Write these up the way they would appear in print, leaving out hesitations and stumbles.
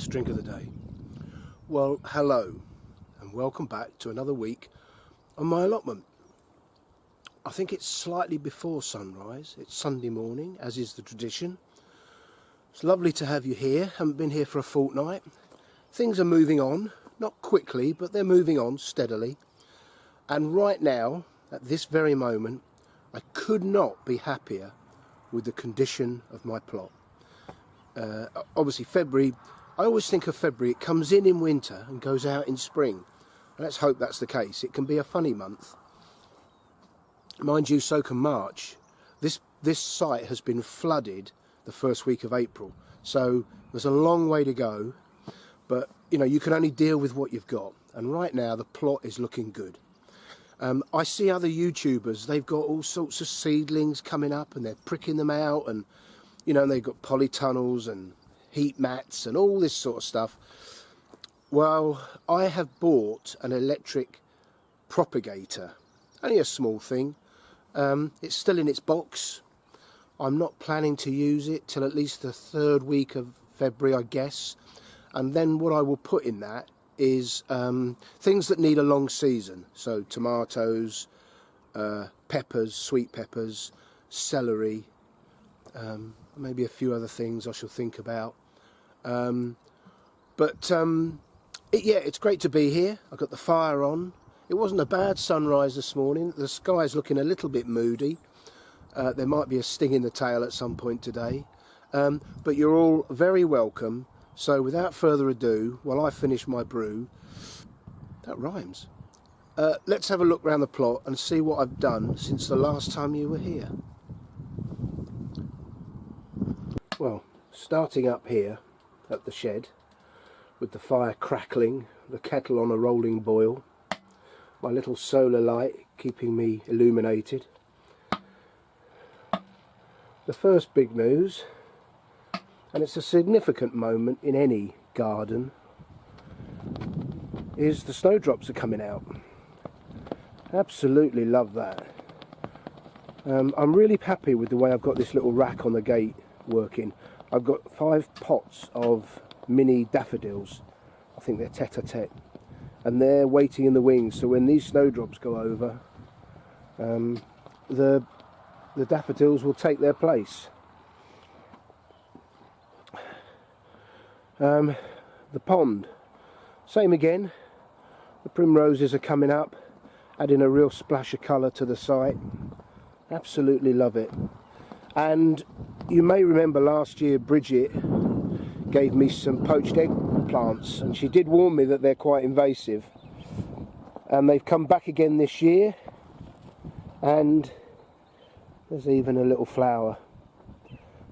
best drink of the day? Well, hello and welcome back to another week on my allotment. I think it's slightly before sunrise. It's Sunday morning, as is the tradition. It's lovely to have you here. Haven't been here for a fortnight. Things are moving on, not quickly, but they're moving on steadily. And right now, at this very moment, I could not be happier with the condition of my plot. Obviously February, I always think of February, it comes in winter and goes out in spring. Let's hope that's the case. It can be a funny month. Mind you, so can March. This site has been flooded the first week of April, so there's a long way to go, but you know, you can only deal with what you've got, and right now the plot is looking good. I see other YouTubers, they've got all sorts of seedlings coming up and they're pricking them out, and you know, they've got polytunnels and heat mats and all this sort of stuff. Well, I have bought an electric propagator, only a small thing. It's still in its box. I'm not planning to use it till at least the third week of February, I guess. And then what I will put in that is things that need a long season. So tomatoes, peppers, sweet peppers, celery, maybe a few other things I shall think about. Yeah, it's great to be here. I've got the fire on. It wasn't a bad sunrise this morning. The sky's looking a little bit moody. There might be a sting in the tail at some point today. But you're all very welcome. So without further ado, while I finish my brew, that rhymes. Let's have a look around the plot and see what I've done since the last time you were here. Well, starting up here at the shed, with the fire crackling, the kettle on a rolling boil, my little solar light keeping me illuminated. The first big news, and it's a significant moment in any garden, is the snowdrops are coming out. Absolutely love that. I'm really happy with the way I've got this little rack on the gate working. I've got 5 pots of mini daffodils. I think they're tete-a-tete, and they're waiting in the wings, so when these snowdrops go over, the daffodils will take their place. The pond, same again. The primroses are coming up, adding a real splash of colour to the site. Absolutely love it. And you may remember last year Bridget gave me some poached eggplants, and she did warn me that they're quite invasive. And they've come back again this year, and there's even a little flower.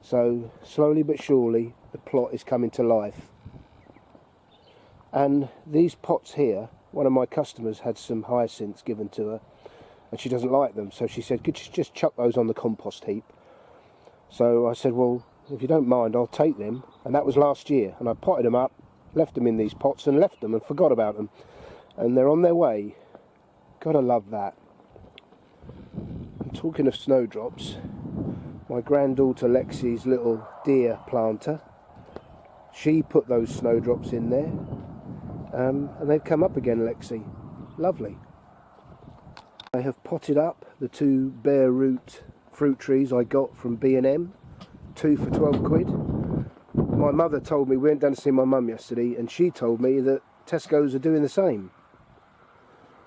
So slowly but surely the plot is coming to life. And these pots here, one of my customers had some hyacinths given to her and she doesn't like them, so she said, could you just chuck those on the compost heap? So I said, well, if you don't mind, I'll take them. And that was last year, and I potted them up, left them in these pots and left them and forgot about them, and they're on their way. Gotta love that. And talking of snowdrops, my granddaughter Lexi's little deer planter, she put those snowdrops in there, and they've come up again, Lexi. Lovely. I have potted up the 2 bare root fruit trees I got from B&M, 2 for 12 quid. My mother told me, we went down to see my mum yesterday, and she told me that Tesco's are doing the same.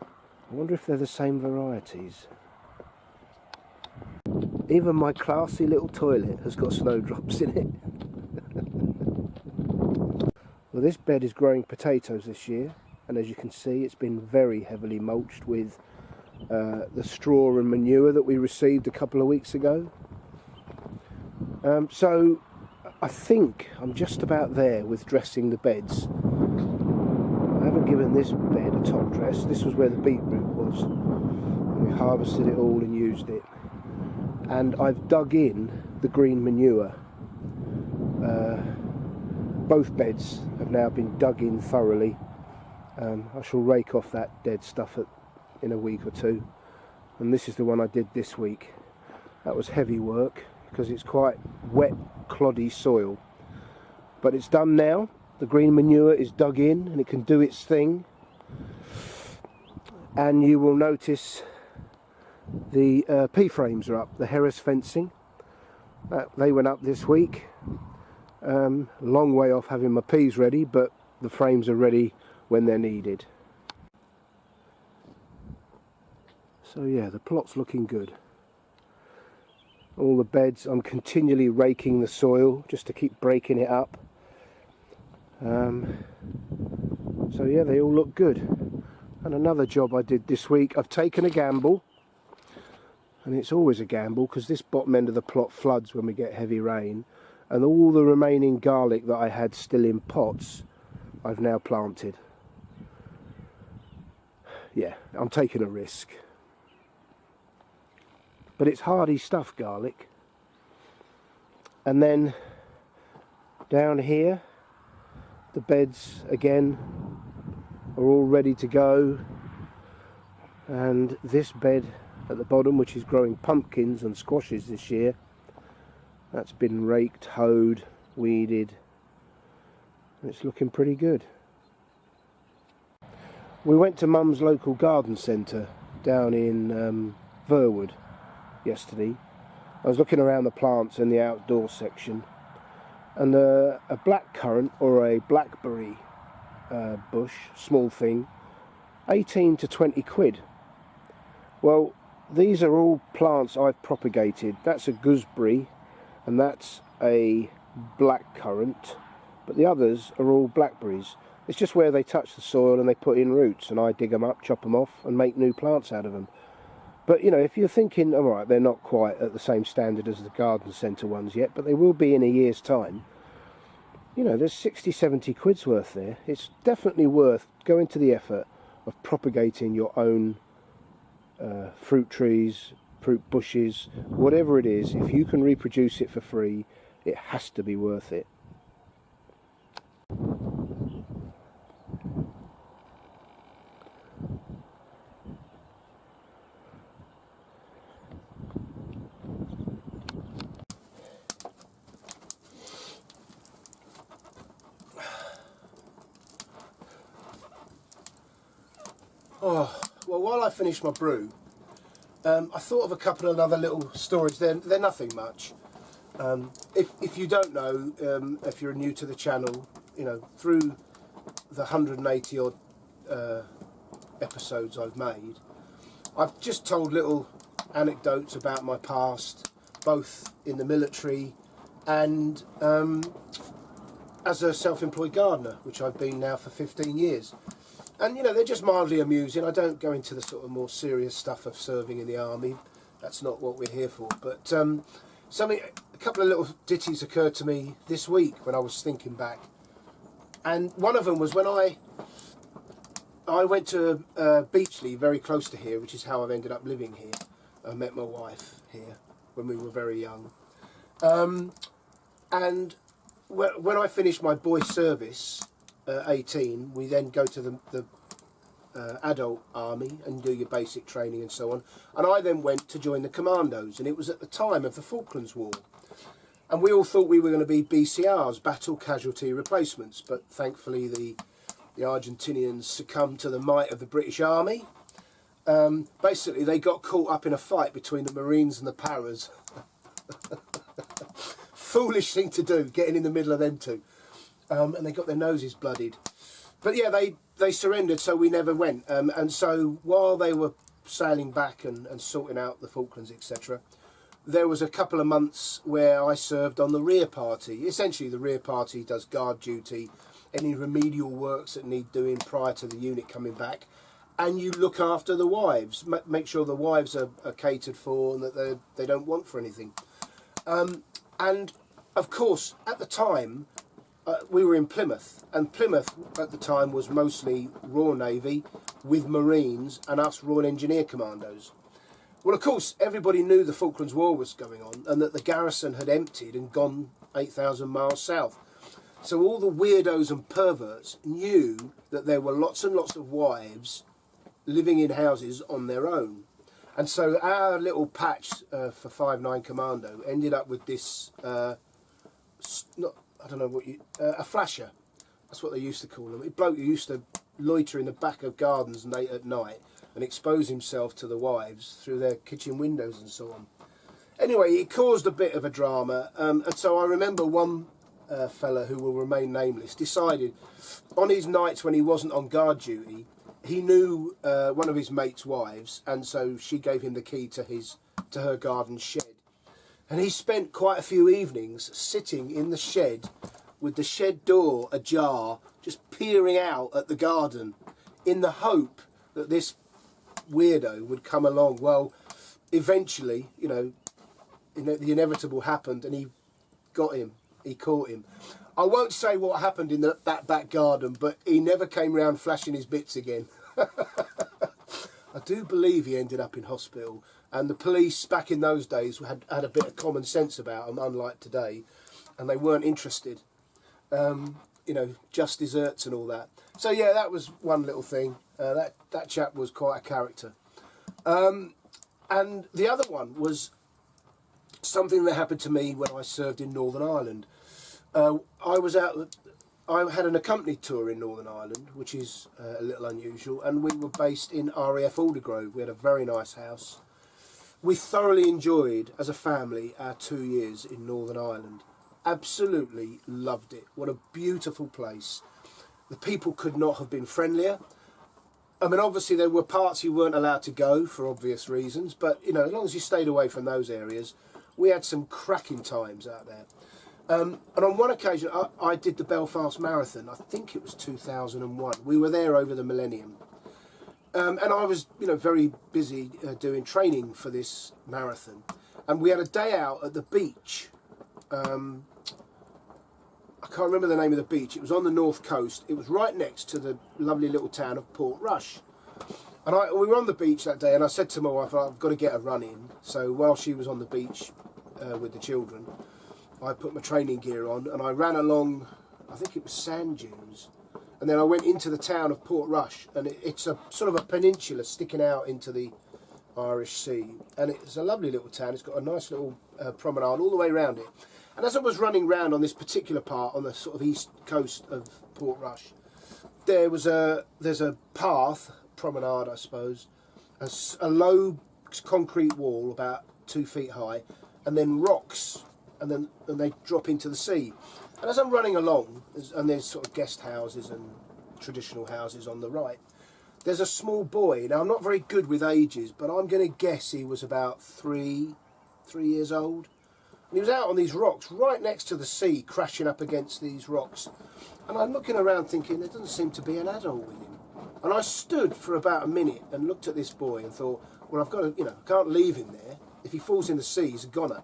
I wonder if they're the same varieties. Even my classy little toilet has got snowdrops in it. Well, this bed is growing potatoes this year, and as you can see, it's been very heavily mulched with the straw and manure that we received a couple of weeks ago. So I think I'm just about there with dressing the beds. I haven't given this bed a top dress. This was where the beetroot was. We harvested it all and used it. And I've dug in the green manure. Both beds have now been dug in thoroughly. I shall rake off that dead stuff in a week or two. And this is the one I did this week. That was heavy work because it's quite wet, cloddy soil. But it's done now. the green manure is dug in and it can do its thing. And you will notice the P-frames are up, the Harris fencing. They went up this week. Long way off having my peas ready, but the frames are ready when they're needed. So yeah, the plot's looking good. All the beds, I'm continually raking the soil just to keep breaking it up. So yeah, they all look good. And another job I did this week, I've taken a gamble, and it's always a gamble because this bottom end of the plot floods when we get heavy rain, and all the remaining garlic that I had still in pots I've now planted. Yeah, I'm taking a risk. But it's hardy stuff, garlic. And then down here, the beds again are all ready to go. And this bed at the bottom, which is growing pumpkins and squashes this year, that's been raked, hoed, weeded, and it's looking pretty good. We went to Mum's local garden centre down in Verwood yesterday. I was looking around the plants in the outdoor section, and a blackcurrant or a blackberry bush, small thing, 18 to 20 quid. Well, these are all plants I've propagated. That's a gooseberry and that's a blackcurrant, but the others are all blackberries. It's just where they touch the soil and they put in roots, and I dig them up, chop them off and make new plants out of them. But you know, if you're thinking, all right, they're not quite at the same standard as the garden centre ones yet, but they will be in a year's time. You know, there's 60-70 quid's worth there. It's definitely worth going to the effort of propagating your own fruit trees, fruit bushes, whatever it is. If you can reproduce it for free, it has to be worth it. Oh, well, while I finish my brew, I thought of a couple of other little stories. They're nothing much. If you don't know, if you're new to the channel, you know, through the 180 odd episodes I've made, I've just told little anecdotes about my past, both in the military and as a self-employed gardener, which I've been now for 15 years. And you know, they're just mildly amusing. I don't go into the sort of more serious stuff of serving in the army. That's not what we're here for. But a couple of little ditties occurred to me this week when I was thinking back. And one of them was when I went to Beachley, very close to here, which is how I've ended up living here. I met my wife here when we were very young. And when I finished my boy service, 18, we then go to the adult army and do your basic training and so on, and I then went to join the commandos, and it was at the time of the Falklands War, and we all thought we were going to be BCRs, battle casualty replacements, but thankfully the Argentinians succumbed to the might of the British Army. Basically they got caught up in a fight between the Marines and the Paras. Foolish thing to do, getting in the middle of them two. And they got their noses bloodied. But yeah, they surrendered, so we never went. And so while they were sailing back and sorting out the Falklands, etc., there was a couple of months where I served on the rear party. Essentially, the rear party does guard duty, any remedial works that need doing prior to the unit coming back, and you look after the wives, make sure the wives are catered for and that they don't want for anything. And of course, at the time, we were in Plymouth, and Plymouth at the time was mostly Royal Navy with Marines and us Royal Engineer Commandos. Well, of course, everybody knew the Falklands War was going on and that the garrison had emptied and gone 8,000 miles south. So all the weirdos and perverts knew that there were lots and lots of wives living in houses on their own. And so our little patch for 5-9 Commando ended up with this, a flasher, That's what they used to call them. A bloke who used to loiter in the back of gardens late at night and expose himself to the wives through their kitchen windows and so on. Anyway, it caused a bit of a drama, and so I remember one fella who will remain nameless decided on his nights when he wasn't on guard duty, he knew one of his mate's wives, and so she gave him the key to her garden shed. And he spent quite a few evenings sitting in the shed with the shed door ajar, just peering out at the garden in the hope that this weirdo would come along. Well, eventually, you know, the inevitable happened, and he got him. He caught him. I won't say what happened in that back garden, but he never came round flashing his bits again. I do believe he ended up in hospital, and the police back in those days had a bit of common sense about them, unlike today, and they weren't interested. You know, just desserts and all that. So yeah, that was one little thing. That chap was quite a character. And the other one was something that happened to me when I served in Northern Ireland. I had an accompanied tour in Northern Ireland, which is a little unusual, and we were based in RAF Aldergrove. We had a very nice house. We thoroughly enjoyed, as a family, our 2 years in Northern Ireland. Absolutely loved it. What a beautiful place. The people could not have been friendlier. I mean, obviously there were parts you weren't allowed to go for obvious reasons, but, you know, as long as you stayed away from those areas, we had some cracking times out there. And on one occasion, I did the Belfast Marathon. I think it was 2001. We were there over the millennium. And I was, you know, very busy doing training for this marathon. And we had a day out at the beach. I can't remember the name of the beach. It was on the north coast. It was right next to the lovely little town of Portrush. And we were on the beach that day, and I said to my wife, I've got to get a run in. So while she was on the beach with the children, I put my training gear on and I ran along, I think it was sand dunes. And then I went into the town of Portrush, and it's a sort of a peninsula sticking out into the Irish Sea. And it's a lovely little town. It's got a nice little promenade all the way around it. And as I was running round on this particular part on the sort of east coast of Portrush, there's a path, promenade I suppose, a low concrete wall about 2 feet high, and then rocks, and they drop into the sea. And as I'm running along, and there's sort of guest houses and traditional houses on the right, there's a small boy. Now I'm not very good with ages, but I'm going to guess he was about three years old. And he was out on these rocks right next to the sea, crashing up against these rocks. And I'm looking around thinking, there doesn't seem to be an adult with him. And I stood for about a minute and looked at this boy and thought, well, I've got to, you know, I can't leave him there. If he falls in the sea, he's a goner.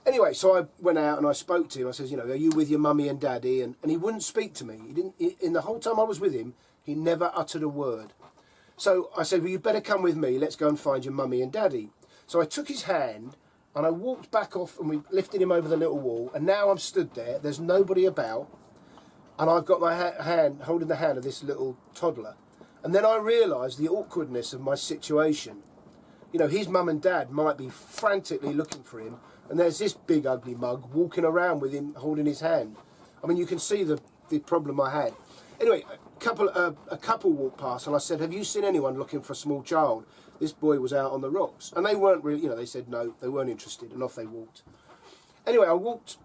Anyway, so I went out and I spoke to him. I said, you know, are you with your mummy and daddy? And he wouldn't speak to me. In the whole time I was with him, he never uttered a word. So I said, well, you better come with me. Let's go and find your mummy and daddy. So I took his hand and I walked back off, and we lifted him over the little wall. And now I'm stood there. There's nobody about. And I've got my hand holding the hand of this little toddler. And then I realised the awkwardness of my situation. You know, his mum and dad might be frantically looking for him, and there's this big ugly mug walking around with him holding his hand. I mean, you can see the problem I had. Anyway, a couple walked past, and I said, have you seen anyone looking for a small child? This boy was out on the rocks. And they weren't really, you know, they said no, they weren't interested, and off they walked. Anyway, I walked,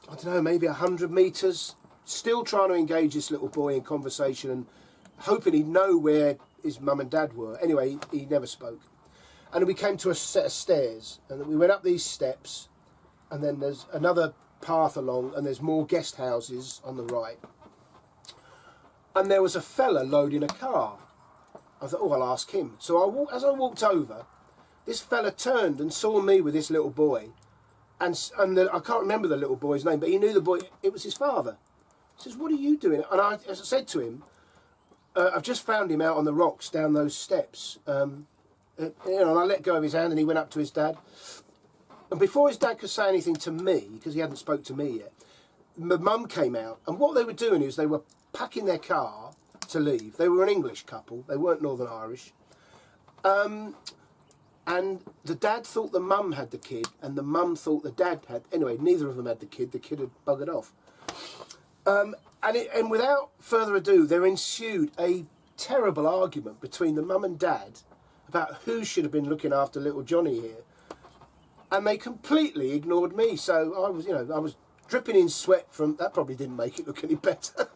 I don't know, maybe 100 metres, still trying to engage this little boy in conversation and hoping he'd know where his mum and dad were. Anyway, he never spoke. And we came to a set of stairs, and we went up these steps, and then there's another path along, and there's more guest houses on the right. And there was a fella loading a car. I thought, oh, I'll ask him. So as I walked over, this fella turned and saw me with this little boy, and I can't remember the little boy's name, but he knew the boy. It was his father. He says, what are you doing? And I said to him, I've just found him out on the rocks down those steps. You know, and I let go of his hand, and he went up to his dad. And before his dad could say anything to me, because he hadn't spoke to me yet, my mum came out, and what they were doing is they were packing their car to leave. They were an English couple, they weren't Northern Irish. And the dad thought the mum had the kid, and the mum thought the dad had, anyway, neither of them had the kid had buggered off. And without further ado, there ensued a terrible argument between the mum and dad about who should have been looking after little Johnny here. And they completely ignored me. So I was, you know, I was dripping in sweat from, that probably didn't make it look any better.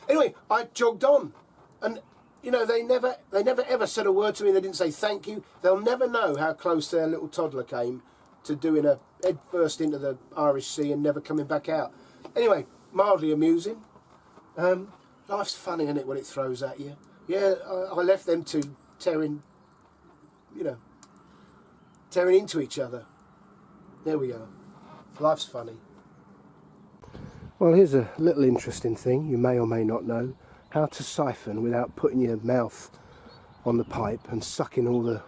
Anyway, I jogged on. And, you know, they never ever said a word to me. They didn't say thank you. They'll never know how close their little toddler came to doing a head first into the Irish Sea and never coming back out. Anyway, mildly amusing. Life's funny, isn't it, when it throws at you? Yeah, I left them two tearing, you know, tearing into each other. There we go. Life's funny. Well, here's a little interesting thing you may or may not know. How to siphon without putting your mouth on the pipe and sucking all the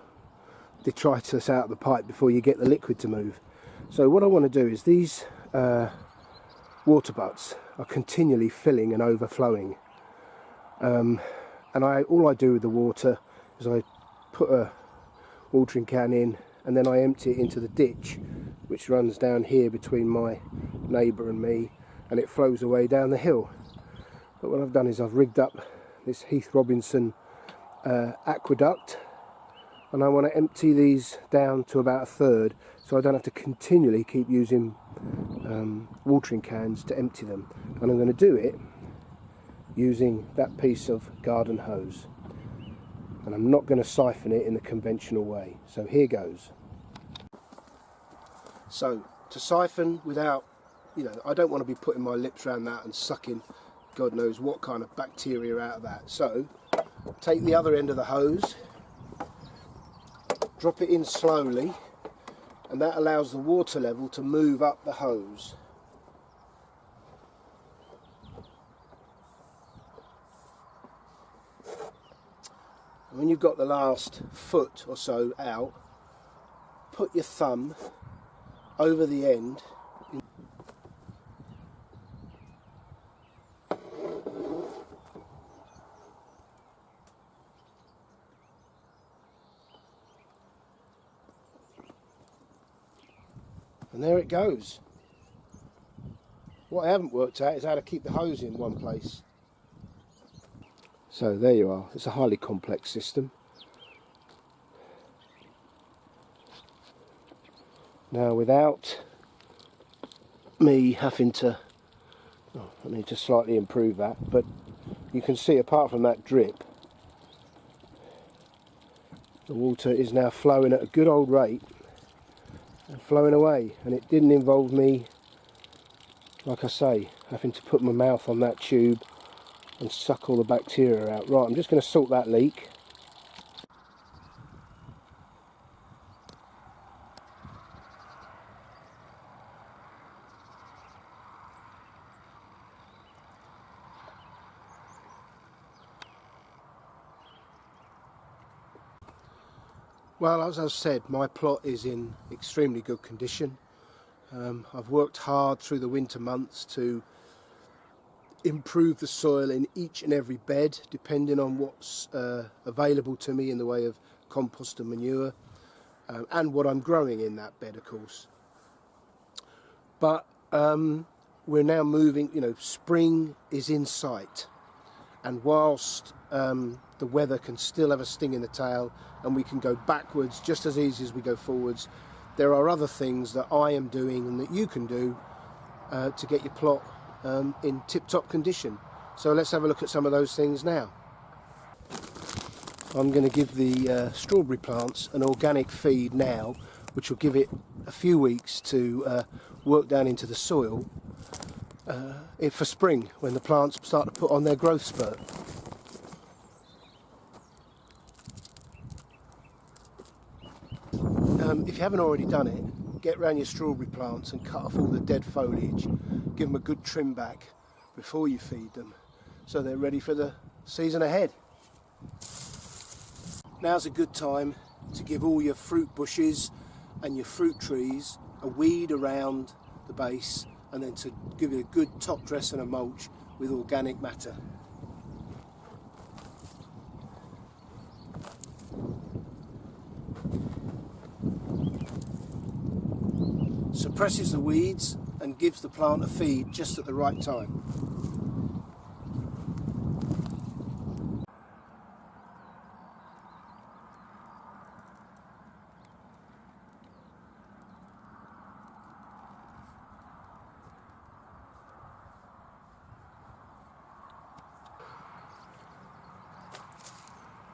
detritus out of the pipe before you get the liquid to move. So what I want to do is these water butts are continually filling and overflowing. And all I do with the water is I put a watering can in and then I empty it into the ditch which runs down here between my neighbour and me, and it flows away down the hill. But what I've done is I've rigged up this Heath Robinson aqueduct, and I want to empty these down to about a third so I don't have to continually keep using watering cans to empty them. And I'm going to do it using that piece of garden hose, and I'm not going to siphon it in the conventional way. So here goes. So to siphon without, you know, I don't want to be putting my lips around that and sucking God knows what kind of bacteria out of that. So take the other end of the hose, drop it in slowly, and that allows the water level to move up the hose. And when you've got the last foot or so out, put your thumb over the end. And there it goes. What I haven't worked out is how to keep the hose in one place. So there you are. It's a highly complex system. Now without me having to, I need to slightly improve that, but you can see apart from that drip, the water is now flowing at a good old rate and flowing away, and it didn't involve me, like I say, having to put my mouth on that tube and suck all the bacteria out. Right, I'm just going to sort that leak. Well, as I've said, my plot is in extremely good condition. I've worked hard through the winter months to improve the soil in each and every bed, depending on what's available to me in the way of compost and manure, and what I'm growing in that bed, of course. But we're now moving, you know, spring is in sight, and whilst the weather can still have a sting in the tail and we can go backwards just as easy as we go forwards, there are other things that I am doing and that you can do to get your plot in tip-top condition. So let's have a look at some of those things now. I'm going to give the strawberry plants an organic feed now, which will give it a few weeks to work down into the soil for spring, when the plants start to put on their growth spurt. If you haven't already done it, get round your strawberry plants and cut off all the dead foliage. Give them a good trim back before you feed them, so they're ready for the season ahead. Now's a good time to give all your fruit bushes and your fruit trees a weed around the base, and then to give it a good top dress and a mulch with organic matter. Suppresses the weeds and gives the plant a feed just at the right time.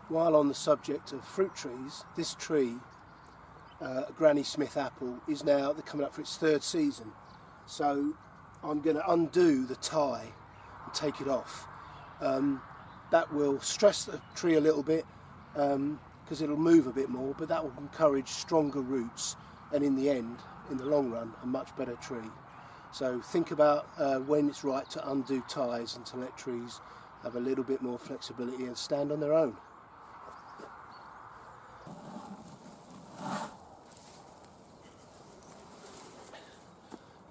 While on the subject of fruit trees, this tree, Granny Smith apple, is now coming up for its 3rd season. So I'm going to undo the tie and take it off. That will stress the tree a little bit because it'll move a bit more, but that will encourage stronger roots and in the end, in the long run, a much better tree. So think about when it's right to undo ties and to let trees have a little bit more flexibility and stand on their own.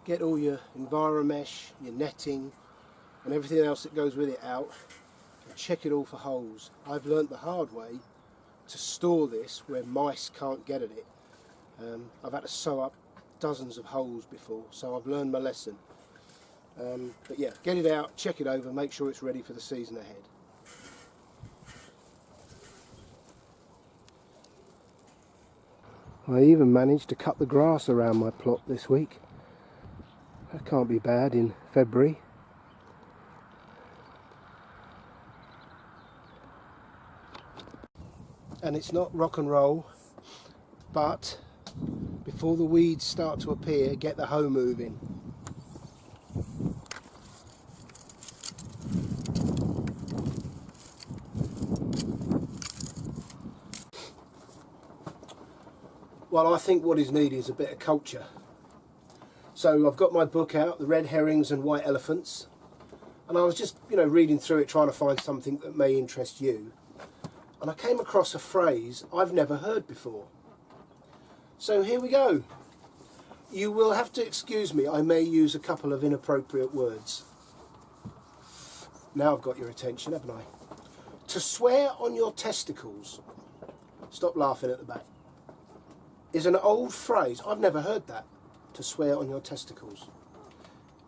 Get all your EnviroMesh, your netting and everything else that goes with it out and check it all for holes. I've learnt the hard way to store this where mice can't get at it. I've had to sew up dozens of holes before, so I've learned my lesson. But yeah, get it out, check it over, make sure it's ready for the season ahead. I even managed to cut the grass around my plot this week. That can't be bad in February. And it's not rock and roll, but before the weeds start to appear, get the hoe moving. Well, I think what is needed is a bit of culture. So I've got my book out, The Red Herrings and White Elephants, and I was just, reading through it, trying to find something that may interest you. And I came across a phrase I've never heard before. So here we go. You will have to excuse me, I may use a couple of inappropriate words. Now I've got your attention, haven't I? To swear on your testicles, stop laughing at the back, is an old phrase. I've never heard that. To swear on your testicles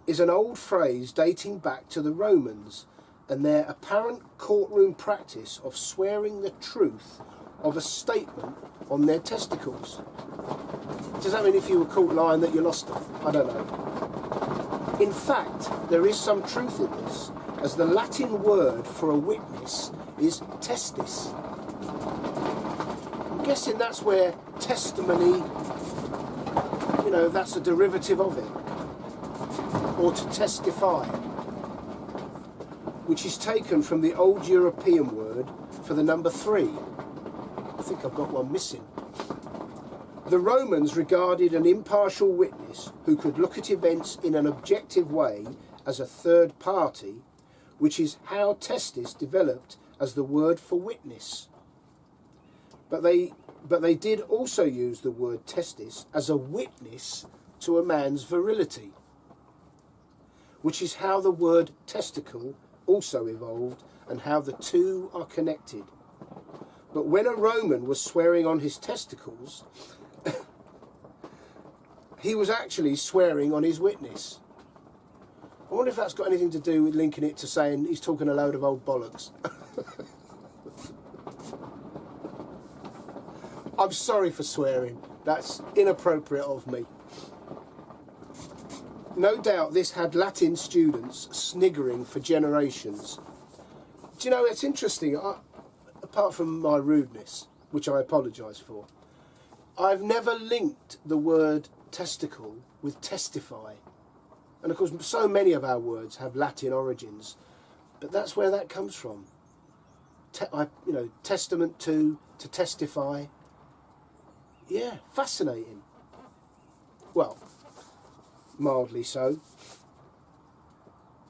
is an old phrase dating back to the Romans and their apparent courtroom practice of swearing the truth of a statement on their testicles. Does that mean if you were caught lying that you lost them? I don't know. In fact, there is some truth in this, as the Latin word for a witness is testis. I'm guessing that's where testimony, that's a derivative of it, or to testify, which is taken from the old European word for the number 3. I think I've got one missing. The Romans regarded an impartial witness who could look at events in an objective way as a third party, which is how testis developed as the word for witness. But they did also use the word testis as a witness to a man's virility, which is how the word testicle also evolved and how the two are connected. But when a Roman was swearing on his testicles, he was actually swearing on his witness. I wonder if that's got anything to do with linking it to saying he's talking a load of old bollocks. I'm sorry for swearing. That's inappropriate of me. No doubt this had Latin students sniggering for generations. Do you know, it's interesting, apart from my rudeness, which I apologise for, I've never linked the word testicle with testify. And of course, so many of our words have Latin origins, but that's where that comes from. Testament to testify. Yeah, fascinating. Well, mildly so.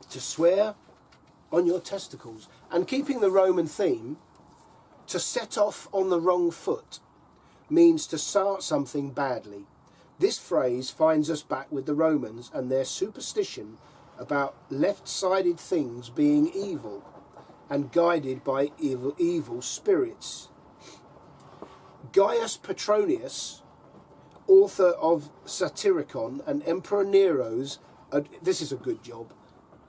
To swear on your testicles. And keeping the Roman theme, to set off on the wrong foot means to start something badly. This phrase finds us back with the Romans and their superstition about left-sided things being evil and guided by evil spirits. Gaius Petronius, author of Satyricon, and Emperor Nero's, this is a good job,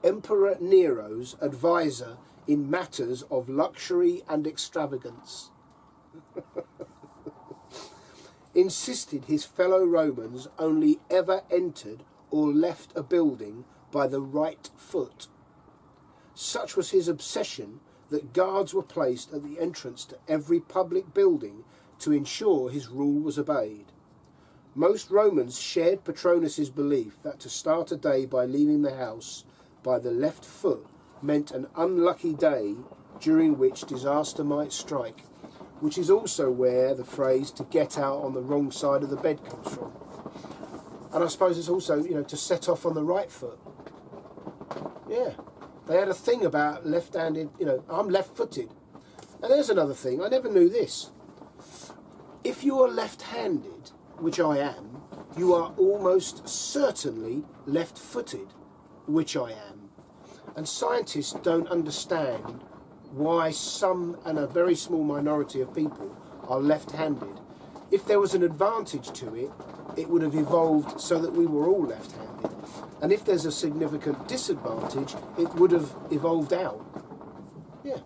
Emperor Nero's advisor in matters of luxury and extravagance, insisted his fellow Romans only ever entered or left a building by the right foot. Such was his obsession that guards were placed at the entrance to every public building to ensure his rule was obeyed. Most Romans shared Patronus's belief that to start a day by leaving the house by the left foot meant an unlucky day during which disaster might strike, which is also where the phrase to get out on the wrong side of the bed comes from. And I suppose it's also, to set off on the right foot. Yeah, they had a thing about left-handed, I'm left-footed. And there's another thing, I never knew this. If you are left-handed, which I am, you are almost certainly left-footed, which I am. And scientists don't understand why some and a very small minority of people are left-handed. If there was an advantage to it, it would have evolved so that we were all left-handed. And if there's a significant disadvantage, it would have evolved out. Yeah,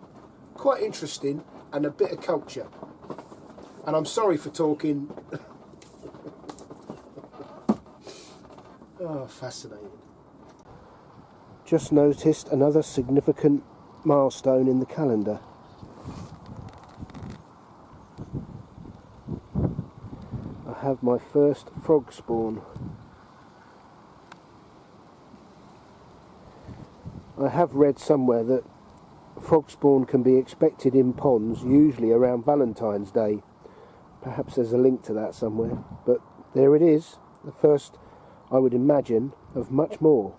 quite interesting and a bit of culture. And I'm sorry for talking. Oh, fascinating. Just noticed another significant milestone in the calendar. I have my first frog spawn. I have read somewhere that frog spawn can be expected in ponds usually around Valentine's Day. Perhaps there's a link to that somewhere, but there it is, the first, I would imagine, of much more.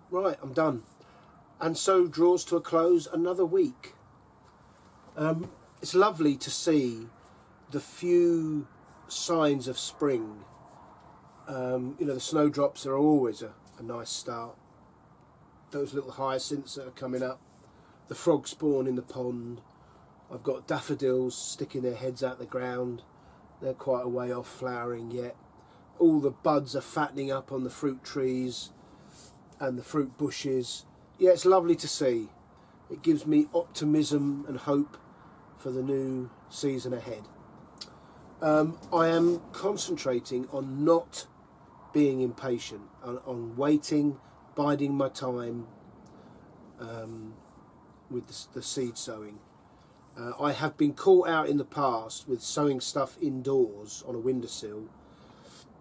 Right, I'm done. And so draws to a close another week. It's lovely to see the few signs of spring. The snowdrops are always a nice start. Those little hyacinths that are coming up. The frog spawn in the pond. I've got daffodils sticking their heads out the ground. They're quite a way off flowering yet. All the buds are fattening up on the fruit trees and the fruit bushes. Yeah, it's lovely to see. It gives me optimism and hope for the new season ahead. I am concentrating on not being impatient, on waiting, biding my time with the seed sowing. I have been caught out in the past with sowing stuff indoors on a windowsill,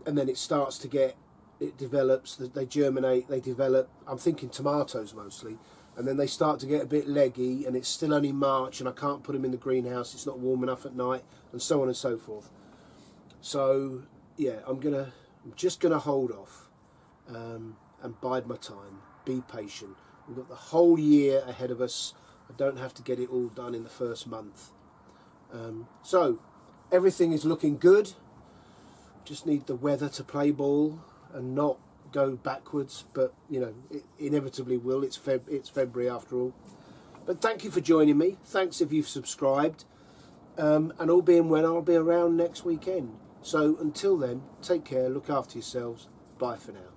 and then it starts to get, it develops, they germinate, they develop, I'm thinking tomatoes mostly, and then they start to get a bit leggy, and it's still only March and I can't put them in the greenhouse, it's not warm enough at night, and so on and so forth. So yeah, I'm just gonna hold off and bide my time, be patient. We've got the whole year ahead of us. I don't have to get it all done in the first month. So everything is looking good. Just need the weather to play ball and not go backwards, but it inevitably will. It's February after all. But thank you for joining me. Thanks if you've subscribed. And all being well, I'll be around next weekend. So until then, take care, look after yourselves. Bye for now.